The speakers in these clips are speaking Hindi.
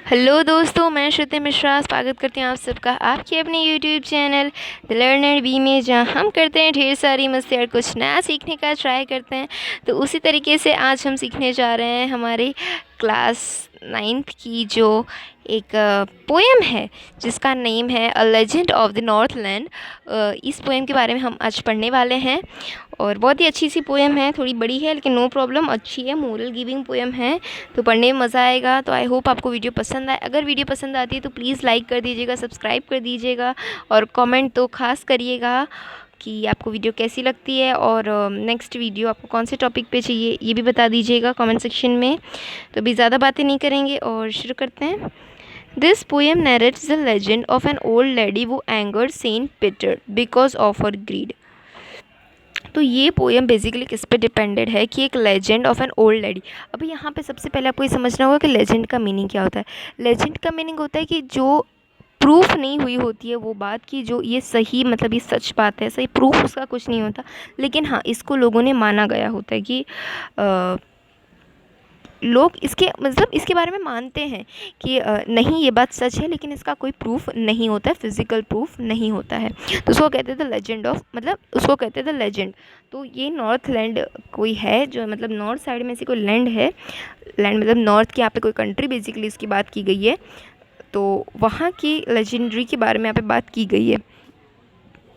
हेलो दोस्तों, मैं श्रुति मिश्रा स्वागत करती हूँ आप सबका आपके अपने YouTube channel The Learner B में, जहाँ हम करते हैं ढेर सारी मस्ती और कुछ नया सीखने का ट्राई करते हैं। तो उसी तरीके से आज हम सीखने जा रहे हैं हमारे क्लास 9th की जो एक पोएम है जिसका नेम है a legend of the Northland. इस पोएम के बारे में हम आज पढ़ने वाले हैं और बहुत ही अच्छी सी पोएम है। थोड़ी बड़ी है लेकिन नो प्रॉब्लम, अच्छी है, मोरल गिविंग पोएम है, तो पढ़ने में मज़ा आएगा। तो आई होप आपको वीडियो पसंद आए। अगर वीडियो पसंद आती है तो प्लीज़ लाइक कर दीजिएगा, सब्सक्राइब कर दीजिएगा और कमेंट तो खास करिएगा कि आपको वीडियो कैसी लगती है और नेक्स्ट वीडियो आपको कौन से टॉपिक पे चाहिए ये भी बता दीजिएगा कमेंट सेक्शन में। तो अभी ज़्यादा बातें नहीं करेंगे और शुरू करते हैं। This poem narrates the legend of an old lady who angered saint Peter because of her greed. तो ये पोएम बेसिकली किस पे डिपेंडेड है कि एक legend of an old lady. अभी यहाँ पे सबसे पहले आपको ये समझना होगा कि लेजेंड का मीनिंग क्या होता है। लेजेंड का मीनिंग होता है कि जो प्रूफ नहीं हुई होती है वो बात की, जो ये सही मतलब ये सच बात है, सही प्रूफ उसका कुछ नहीं होता, लेकिन हाँ इसको लोगों ने माना गया होता है कि लोग इसके मतलब इसके बारे में मानते हैं कि नहीं ये बात सच है, लेकिन इसका कोई प्रूफ नहीं होता है, फिजिकल प्रूफ नहीं होता है। तो उसको कहते थे लेजेंड ऑफ, मतलब उसको कहते थे लेजेंड। तो ये नॉर्थ लैंड कोई है जो मतलब नॉर्थ साइड में से कोई लैंड है, लैंड मतलब नॉर्थ की यहाँ पे कोई कंट्री बेसिकली इसकी बात की गई है। तो वहाँ की लेजेंडरी के बारे में यहाँ पे बात की गई है।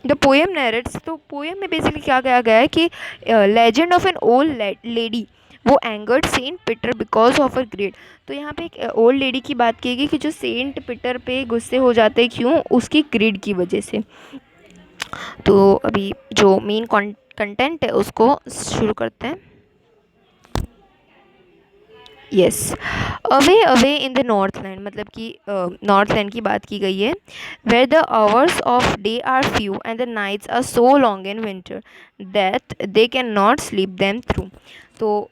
द पोएम नैरेट्स, तो पोएम में बेसिकली क्या कहा गया है कि legend of an old lady who angered saint Peter because of her greed. तो यहाँ पे एक ओल्ड लेडी की बात की गई कि जो सेंट पीटर पे गुस्से हो जाते हैं, क्यों? उसकी ग्रेड की वजह से। तो अभी जो मेन कंटेंट है उसको शुरू करते हैं। Yes, away away in the Northland, मतलब कि नॉर्थलैंड की बात की गई है। Where the hours of day are few and the nights are so long in winter that they can not sleep them through. तो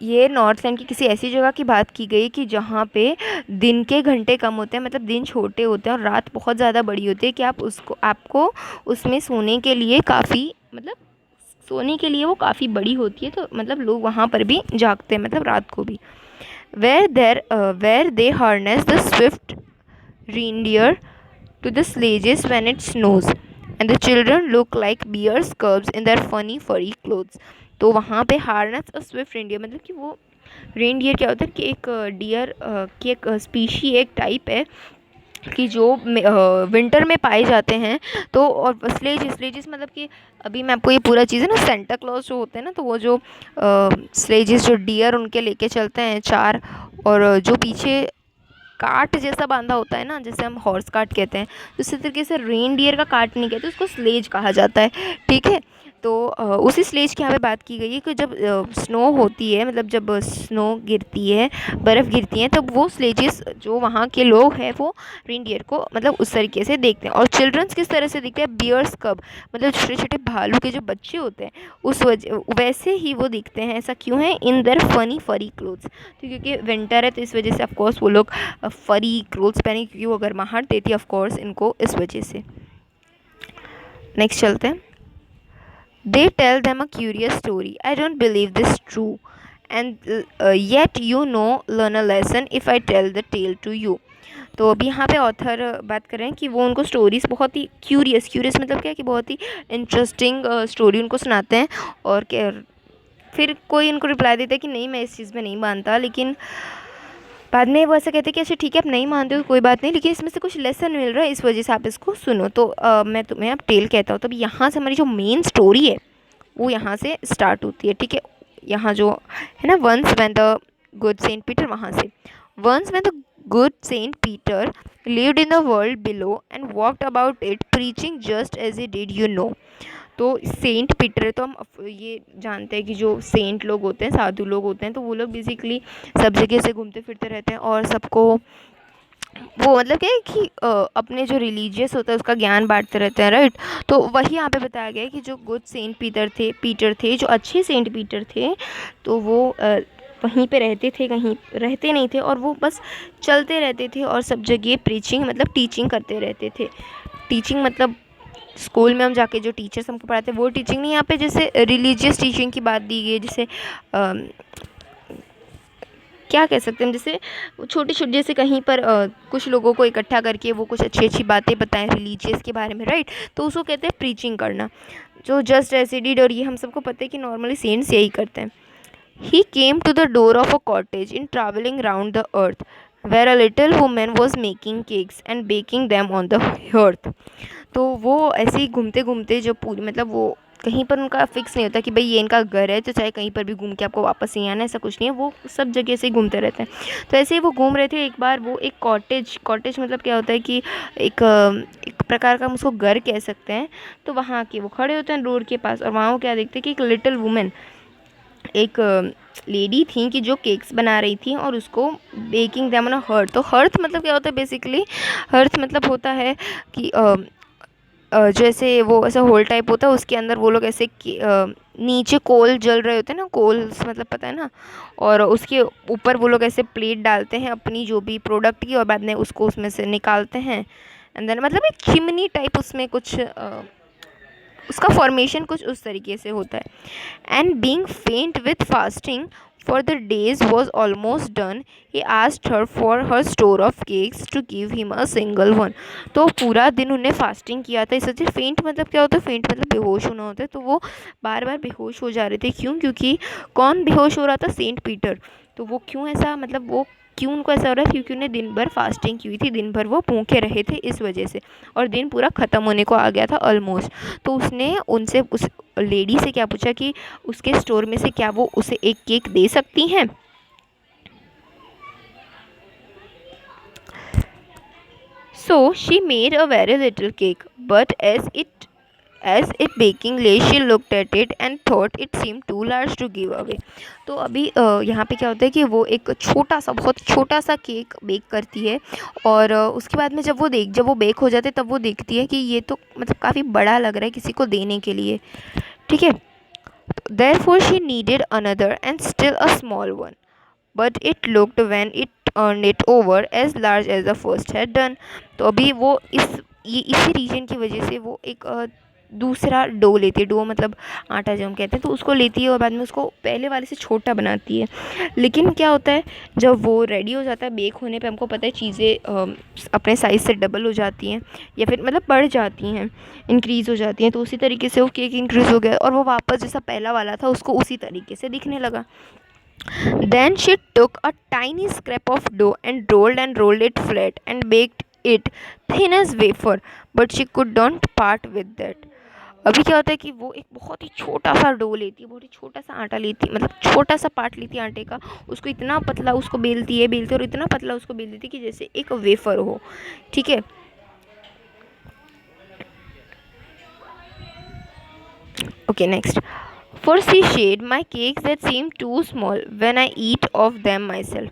ये नॉर्थलैंड की किसी ऐसी जगह की बात की गई कि जहाँ पे दिन के घंटे कम होते हैं, मतलब दिन छोटे होते हैं और रात बहुत ज़्यादा बड़ी होती है कि आपको उसमें सोने के लिए काफ़ी मतलब सोने के लिए वो काफ़ी बड़ी होती है। तो मतलब लोग वहाँ पर भी जागते हैं, मतलब रात को भी। Where they harness the swift reindeer to the sledges when it snows, and the children look like bears cubs in their funny furry clothes. तो वहाँ पे हार्नेस और स्विफ्ट रेंडियर, मतलब कि वो रेंडियर क्या होता है कि एक डियर की एक स्पीशी, एक टाइप है कि जो विंटर में पाए जाते हैं। तो और स्लेजिस मतलब कि अभी मैं आपको ये पूरा चीज़ है ना, सेंटा क्लॉज जो होते हैं ना, तो वो जो स्लेजिस जो डियर उनके लेके चलते हैं चार, और जो पीछे काट जैसा बांधा होता है ना, जैसे हम हॉर्स काट कहते हैं, तो इसी तरीके से रेन डियर का काट नहीं कहते, उसको स्लेज कहा जाता है। ठीक है, तो उसी स्लेज की यहाँ पे बात की गई है कि जब स्नो होती है, मतलब जब स्नो गिरती है, बर्फ़ गिरती है, तब वो स्लेजेस जो वहाँ के लोग हैं वो रेनडियर को मतलब उस तरीके से देखते हैं। और चिल्ड्रंस किस तरह से दिखते हैं? बियर्स कब, मतलब छोटे छोटे भालू के जो बच्चे होते हैं उस वजह वैसे ही वो दिखते हैं। ऐसा क्यों है? इन देयर फनी फरी क्लोथ्स, तो क्योंकि विंटर है तो इस वजह से ऑफकोर्स वो लोग फरी क्लोथ्स पहने, क्योंकि वो गर्माहट देती है ऑफकोर्स इनको इस वजह से। नेक्स्ट चलते हैं। They tell them a curious story. I don't believe this true. And yet you know, learn a lesson if I tell the tale to you. तो अभी यहाँ पे ऑथर बात कर रहे हैं कि वो उनको स्टोरीज़ बहुत ही क्यूरियस मतलब क्या कि बहुत ही इंटरेस्टिंग स्टोरी उनको सुनाते हैं। और फिर कोई उनको रिप्लाई देता है कि नहीं, मैं इस चीज़ में नहीं मानता, लेकिन बाद में वो ऐसा कहते हैं कि अच्छा ठीक है, आप नहीं मानते हो कोई बात नहीं, लेकिन इसमें से कुछ लेसन मिल रहा है, इस वजह से आप इसको सुनो। तो मैं तुम्हें अब टेल कहता हूँ। तो अभी यहाँ से हमारी जो मेन स्टोरी है वो यहाँ से स्टार्ट होती है। ठीक है, यहाँ जो है ना, once when the good Saint Peter, वहाँ से once when the good Saint Peter lived in the world below and walked about it preaching just as he did you know. तो सेंट पीटर, तो हम ये जानते हैं कि जो सेंट लोग होते हैं, साधु लोग होते हैं, तो वो लोग बेसिकली सब जगह से घूमते फिरते रहते हैं और सबको वो मतलब क्या है कि अपने जो रिलीजियस होता है उसका ज्ञान बांटते रहते हैं, राइट। तो वही यहाँ पे बताया गया है कि जो गुड सेंट पीटर थे, जो अच्छे सेंट पीटर थे, तो वो वहीं पे रहते थे, कहीं रहते नहीं थे, और वो बस चलते रहते थे और सब जगह प्रीचिंग मतलब टीचिंग करते रहते थे। टीचिंग मतलब स्कूल में हम जाके जो टीचर्स हमको पढ़ाते हैं वो टीचिंग नहीं, यहाँ पे जैसे रिलीजियस टीचिंग की बात दी गई है। जैसे क्या क्या कह सकते हैं हम, जैसे छोटे छोटे, जैसे कहीं पर कुछ लोगों को इकट्ठा करके वो कुछ अच्छी अच्छी बातें बताएं रिलीजियस के बारे में, राइट, तो उसको कहते हैं प्रीचिंग करना, जो जस्ट ऐसे डिड, और ये हम सबको पता है कि नॉर्मली सेंट्स यही करते हैं. He came to the door of a cottage in traveling round the earth, where a little woman was making cakes and baking them on the hearth. तो वो ऐसे ही घूमते घूमते जो पूरी, मतलब वो कहीं पर उनका फिक्स नहीं होता कि भाई ये इनका घर है तो चाहे कहीं पर भी घूम के आपको वापस नहीं आना, ऐसा कुछ नहीं है, वो सब जगह से ही घूमते रहते हैं. तो ऐसे ही वो घूम रहे थे. एक बार वो एक कॉटेज मतलब क्या होता है कि एक प्रकार का हम उसको घर कह सकते हैं. तो वहाँ के वो खड़े होते हैं रोड के पास, और वहाँ वो क्या देखते हैं कि एक लिटिल वुमेन, एक लेडी थी कि जो केक्स बना रही थी और उसको baking them on a hearth. तो हर्थ मतलब क्या होता है बेसिकली, हर्थ मतलब होता है कि जैसे वो ऐसा होल टाइप होता है, उसके अंदर वो लोग ऐसे नीचे कोल जल रहे होते हैं ना, कोल्स मतलब पता है ना, और उसके ऊपर वो लोग ऐसे प्लेट डालते हैं अपनी जो भी प्रोडक्ट की, और बाद में उसको उसमें से निकालते हैं. एंड देन मतलब एक चिमनी टाइप उसमें कुछ उसका फॉर्मेशन कुछ उस तरीके से होता है. And being faint with fasting for the days was almost done, he asked her for her store of cakes to give him a single one. तो पूरा दिन उन्हें फास्टिंग किया था. इस वजह फेंट मतलब क्या होता है, फेंट मतलब बेहोश होना होता है. तो वो बार बार बेहोश हो जा रहे थे. क्यों? क्योंकि कौन बेहोश हो रहा था? Saint Peter. तो वो क्यों ऐसा, मतलब वो क्यों उनको ऐसा हो रहा है? क्योंकि उन्हें दिन भर फास्टिंग की हुई थी, दिन भर वो भूखे रहे थे इस वजह से, और दिन पूरा ख़त्म होने को आ गया था ऑलमोस्ट. तो उसने उनसे, उस लेडी से क्या पूछा कि उसके स्टोर में से क्या वो उसे एक केक दे सकती हैं. So she made a very little cake, but as it baking lay, she looked at it and thought it seemed too large to give away. तो अभी यहाँ पे क्या होता है कि वो एक छोटा सा, बहुत छोटा सा केक बेक करती है, और उसके बाद में जब वो बेक हो जाते तब वो देखती है कि ये तो मतलब काफ़ी बड़ा लग रहा है किसी को देने के लिए. ठीक है. Therefore she needed another and still a small one, but it looked when it turned it over as large as the first had done. तो अभी वो इसी रीजन की वजह से वो एक दूसरा डो लेती है. डो मतलब आटा जो हम कहते हैं, तो उसको लेती है और बाद में उसको पहले वाले से छोटा बनाती है. लेकिन क्या होता है, जब वो रेडी हो जाता है बेक होने पे, हमको पता है चीज़ें अपने साइज़ से डबल हो जाती हैं, या फिर मतलब बढ़ जाती हैं, इंक्रीज़ हो जाती हैं. तो उसी तरीके से वो केक इंक्रीज़ हो गया और वो वापस जैसा पहला वाला था उसको उसी तरीके से दिखने लगा. Then she took a tiny scrap of dough and rolled it flat and baked it thin as wafer, but she could not part with that. अभी क्या होता है कि वो एक बहुत ही छोटा सा डो लेती है, बहुत ही छोटा सा आटा लेती है, मतलब छोटा सा पार्ट लेती है आटे का, उसको इतना पतला उसको बेलती है और इतना पतला उसको बेल देती है कि जैसे एक वेफर हो. ठीक है. Okay, next. For she said, my cakes that seem too small when I eat of them myself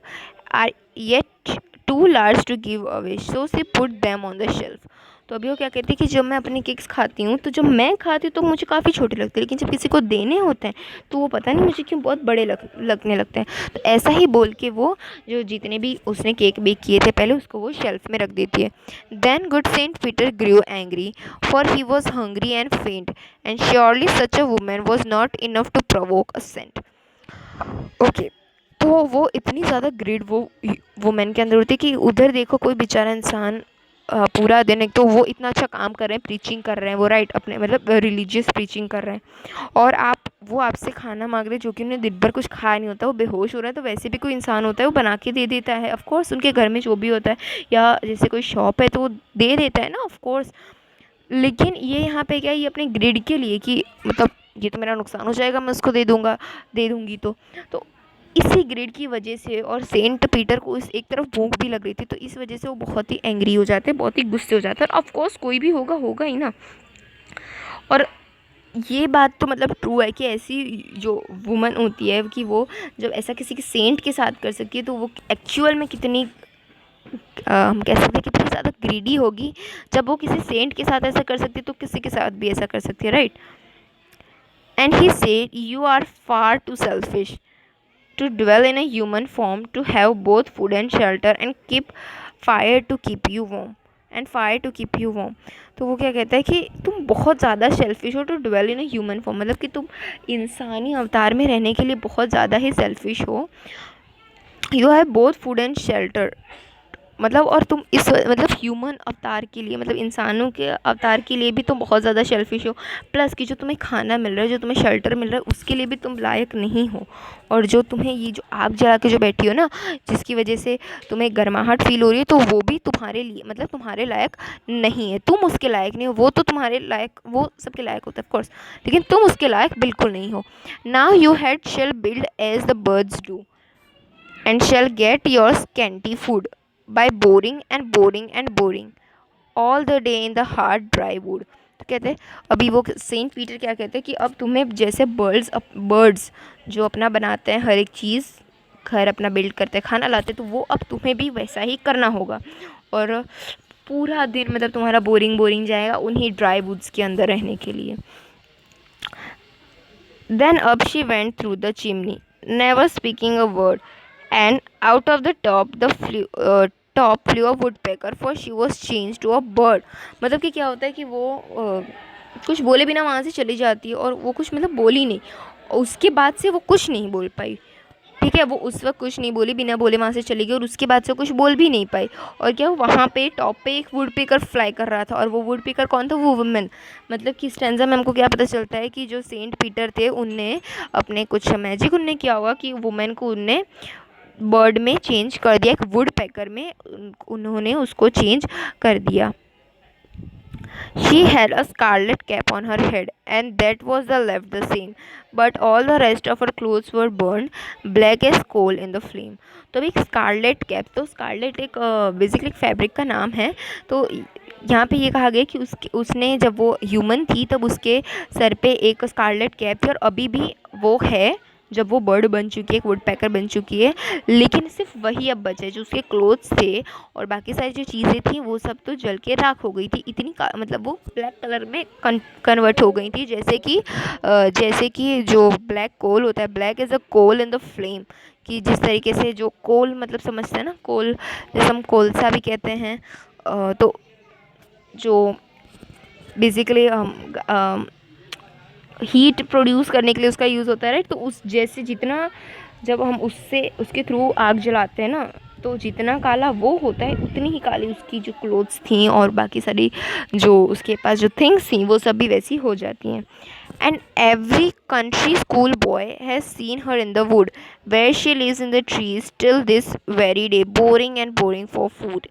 are yet too large to give away. So she put them on the shelf. तो अभी वो क्या कहती है कि जब मैं अपने केक्स खाती हूँ तो जब मैं खाती हूँ तो मुझे काफ़ी छोटे लगते हैं, लेकिन जब किसी को देने होते हैं तो वो पता नहीं मुझे क्यों बहुत बड़े लगने लगते हैं. तो ऐसा ही बोल के वो जो जितने भी उसने केक बेक किए थे पहले उसको वो शेल्फ में रख देती है. Then good Saint Peter grew angry, for he was hungry and faint, and surely such a woman was not enough to provoke a saint. Okay. तो वो इतनी ज़्यादा ग्रीड वो वुमेन के अंदर होती है कि उधर देखो कोई बेचारा इंसान पूरा दिन, एक तो वो इतना अच्छा काम कर रहे हैं, प्रीचिंग कर रहे हैं वो, राइट, अपने मतलब रिलीजियस प्रीचिंग कर रहे हैं, और वो आपसे खाना मांग रहे हैं जो कि उन्हें दिन भर कुछ खाया नहीं होता, वो बेहोश हो रहा है. तो वैसे भी कोई इंसान होता है वो बना के दे देता है, ऑफ कोर्स उनके घर में जो भी होता है, या जैसे कोई शॉप है तो वो दे देता है ना, ऑफ कोर्स. लेकिन ये यहाँ पे क्या है, ये अपने ग्रिड के लिए कि मतलब ये तो मेरा नुकसान हो जाएगा, मैं उसको दे दूँगी. तो इसी ग्रिड की वजह से, और सेंट पीटर को इस एक तरफ भूख भी लग रही थी, तो इस वजह से वो बहुत ही एंग्री हो जाते हैं, बहुत ही गुस्से हो जाते हैं. और ऑफ कोर्स कोई भी होगा ही ना. और ये बात तो मतलब ट्रू है कि ऐसी जो वुमन होती है कि वो जब ऐसा किसी के सेंट के साथ कर सकती है तो वो एक्चुअल में कितनी हम कह सकते हैं कितनी ज़्यादा ग्रीडी होगी. जब वो किसी सेंट के साथ ऐसा कर सकती है तो किसी के साथ भी ऐसा कर सकती है, right. And he said, you are far too selfish to dwell in a human form, to have both food and shelter, and keep fire to keep you warm. तो वो क्या कहता है कि तुम बहुत ज़्यादा सेल्फिश हो. To dwell in a human form मतलब कि तुम इंसानी अवतार में रहने के लिए बहुत ज़्यादा ही सेल्फिश हो, you have both food and shelter. मतलब और तुम इस मतलब ह्यूमन अवतार के लिए, मतलब इंसानों के अवतार के लिए भी तुम बहुत ज़्यादा सेल्फिश हो। प्लस कि जो तुम्हें खाना मिल रहा है, जो तुम्हें शेल्टर मिल रहा है, उसके लिए भी तुम लायक नहीं हो। और जो तुम्हें ये जो आग जला के जो बैठी हो ना, जिसकी वजह से तुम्हें गर्माहट फील हो रही है, तो वो भी तुम्हारे लिए मतलब तुम्हारे लायक नहीं है। तुम उसके लायक नहीं हो। वो तो तुम्हारे लायक, वो सबके लायक होता है ऑफकोर्स, लेकिन तुम उसके लायक बिल्कुल नहीं हो। Now you had shall build as the birds do and shall get your scanty food by boring and boring and boring all the day in the hard dry wood। तो कहते हैं अभी वो सेंट पीटर क्या कहते हैं कि अब तुम्हें जैसे बर्ड्स जो अपना बनाते हैं हर एक चीज़, घर अपना बिल्ड करते हैं, खाना लाते हैं, तो वो अब तुम्हें भी वैसा ही करना होगा। और पूरा दिन मतलब तुम्हारा बोरिंग बोरिंग जाएगा उन्हीं ड्राई वुड्स के अंदर रहने के लिए। Then up she went through the chimney, never speaking a word, and out of the top flew a woodpecker, for she was changed to a bird। मतलब कि क्या होता है कि वो कुछ बोले बिना वहाँ से चली जाती है, और वो कुछ मतलब बोली नहीं, उसके बाद से वो कुछ नहीं बोल पाई। ठीक है, वो उस वक्त कुछ नहीं बोली, बिना बोले वहाँ से चली गई, और उसके बाद से कुछ बोल भी नहीं पाई। और क्या वहाँ पे टॉप पे एक वुड पिकर फ्लाई कर रहा था, और वो वुड पिकर कौन था? वो वुमेन। मतलब कि स्टैंजा में हमको क्या पता चलता है कि जो सेंट पीटर थे उनने अपने कुछ मैजिक उनने किया होगा कि वुमेन को उनने बर्ड में चेंज कर दिया, एक वुड पैकर में उन्होंने उसको चेंज कर दिया। She had a scarlet cap on her head, and that was the left the same, but all the rest of her clothes were burned black as coal in the flame। तो अभी स्कारलेट कैप, तो स्कारलेट एक बेसिकली फैब्रिक का नाम है। तो यहाँ पे ये कहा गया कि उसने जब वो ह्यूमन थी तब उसके सर पे एक स्कारलेट कैप थी, और अभी भी वो है जब वो बर्ड बन चुकी है, एक वुड पैकर बन चुकी है, लेकिन सिर्फ वही अब बचे जो उसके क्लोथ्स थे, और बाकी सारी जो चीज़ें थी वो सब तो जल के राख हो गई थी। इतनी मतलब वो ब्लैक कलर में कन्वर्ट हो गई थी, जैसे कि जो ब्लैक कोल होता है, black is a coal in the flame, कि जिस तरीके से जो कोल मतलब समझते हैं ना, कोल जैसे हम कोलसा भी कहते हैं, तो जो बेसिकली हम हीट प्रोड्यूस करने के लिए उसका यूज़ होता है, राइट। तो उस जैसे जितना जब हम उसके थ्रू आग जलाते हैं ना, तो जितना काला वो होता है उतनी ही काली उसकी जो क्लोथ्स थी, और बाकी सारी जो उसके पास जो थिंग्स थी वो सब भी वैसी हो जाती हैं। And every country school boy has seen her in the wood where she lives in the trees till this very day boring and boring for food.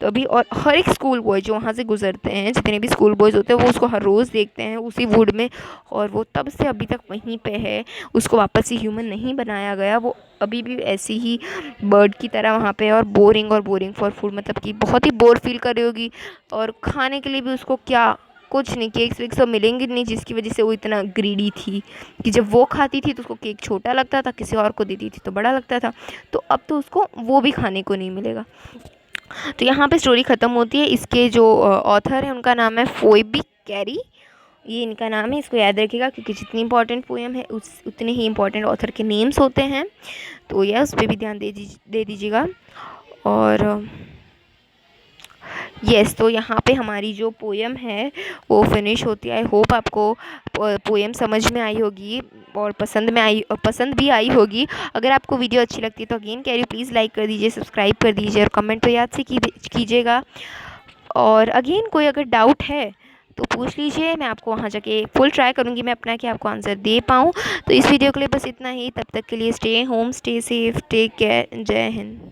तो अभी और हर एक स्कूल बॉय जो वहाँ से गुजरते हैं, जितने भी स्कूल बॉयज़ होते हैं, वो उसको हर रोज़ देखते हैं उसी वुड में, और वो तब से अभी तक वहीं पे है। उसको वापस से ह्यूमन नहीं बनाया गया, वो अभी भी ऐसी ही बर्ड की तरह वहाँ पे, और बोरिंग फॉर फूड, मतलब कि बहुत ही बोर फील कर रही होगी। और खाने के लिए भी उसको क्या कुछ नहीं, केक्स वेक्स सब मिलेंगे नहीं, जिसकी वजह से वो इतना ग्रीडी थी कि जब वो खाती थी तो उसको केक छोटा लगता था, किसी और को देती थी तो बड़ा लगता था। तो अब तो उसको वो भी खाने को नहीं मिलेगा। तो यहाँ पे स्टोरी ख़त्म होती है। इसके जो ऑथर है उनका नाम है फोइबी कैरी, ये इनका नाम है, इसको याद रखिएगा, क्योंकि जितनी इंपॉर्टेंट पोएम है उतने ही इंपॉर्टेंट ऑथर के नेम्स होते हैं। तो यह उस पर भी ध्यान दे दीजिएगा। और यस, तो यहाँ पे हमारी जो पोएम है वो फिनिश होती है। आई होप आपको पोएम समझ में आई होगी और पसंद भी आई होगी। अगर आपको वीडियो अच्छी लगती है तो अगेन कह रही हूँ, प्लीज़ लाइक कर दीजिए, सब्सक्राइब कर दीजिए, और कमेंट तो याद से कीजिएगा। और अगेन कोई अगर डाउट है तो पूछ लीजिए, मैं आपको वहाँ जाके फुल ट्राई करूँगी मैं अपना कि आपको आंसर दे पाऊँ। तो इस वीडियो के लिए बस इतना ही। तब तक के लिए stay home, stay safe, take care, जय हिंद।